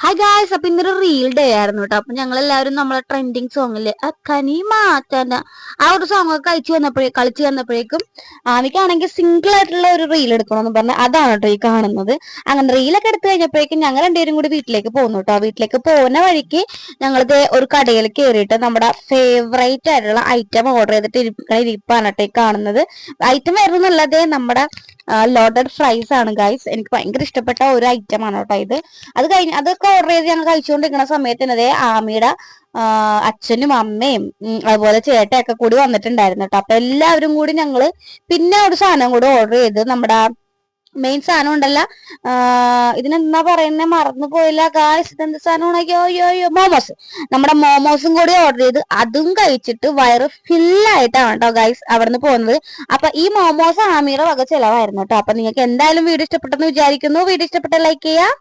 Hi guys, അപ്പൊ ഇന്നൊരു reel day ആയിരുന്നു കേട്ടോ. അപ്പൊ ഞങ്ങൾ എല്ലാവരും നമ്മളെ ട്രെൻഡിങ് സോങ്ങില് കനി മാറ്റാന ആ ഒരു സോങ് ഒക്കെ കളിച്ചു വന്നപ്പോഴേക്കും ആമിക്കാണെങ്കിൽ സിംഗിൾ ആയിട്ടുള്ള ഒരു റീൽ എടുക്കണമെന്ന് പറഞ്ഞ അതാണ് കേട്ടോ ഈ കാണുന്നത്. അങ്ങനെ റീലൊക്കെ എടുത്തു കഴിഞ്ഞപ്പോഴേക്കും ഞങ്ങൾ രണ്ടുപേരും കൂടി വീട്ടിലേക്ക് പോകുന്നു കേട്ടോ. വീട്ടിലേക്ക് പോകുന്ന വഴിക്ക് ഞങ്ങളിത് ഒരു കടയിൽ കയറിയിട്ട് നമ്മുടെ ഫേവറേറ്റ് ആയിട്ടുള്ള ഐറ്റം ഓർഡർ ചെയ്തിട്ട് ഇരിപ്പാണ് കേട്ടോ ഈ കാണുന്നത്. ഐറ്റം വരുന്നുള്ളത് നമ്മുടെ ലോഡഡ് ഫ്രൈസ് ആണ് ഗൈസ്. എനിക്ക് ഭയങ്കര ഇഷ്ടപ്പെട്ട ഒരു ഐറ്റം ആണ് കേട്ടോ ഇത്. അതൊക്കെ ഓർഡർ ചെയ്ത് ഞങ്ങൾ കഴിച്ചുകൊണ്ടിരിക്കുന്ന സമയത്ത് തന്നെ ആമിയുടെ അച്ഛനും അമ്മയും അതുപോലെ ചേട്ടയൊക്കെ കൂടി വന്നിട്ടുണ്ടായിരുന്നു കേട്ടോ. അപ്പൊ എല്ലാവരും കൂടി ഞങ്ങള് പിന്നെ ഒരു സാധനം കൂടി ഓർഡർ ചെയ്ത് നമ്മുടെ മെയിൻ സാധനം ഉണ്ടല്ല, ഇതിനെന്താ പറയുന്നത് മറന്നു പോയില്ല ഗായ്സ്. ഇതെന്ത് സാധനമാണ്? അയ്യോ മോമോസ്. നമ്മുടെ മോമോസും കൂടി ഓർഡർ ചെയ്ത് അതും കഴിച്ചിട്ട് വയറ് ഫില്ലായിട്ടാണ് കേട്ടോ ഗായ്സ് അവിടെ നിന്ന് പോകുന്നത്. അപ്പൊ ഈ മോമോസ് ആമിയുടെ വക ചെലവായിരുന്നു കേട്ടോ. അപ്പൊ നിങ്ങൾക്ക് എന്തായാലും വീഡിയോ ഇഷ്ടപ്പെട്ടെന്ന് വിചാരിക്കുന്നു. വീഡിയോ ഇഷ്ടപ്പെട്ട ലൈക്ക് ചെയ്യുക.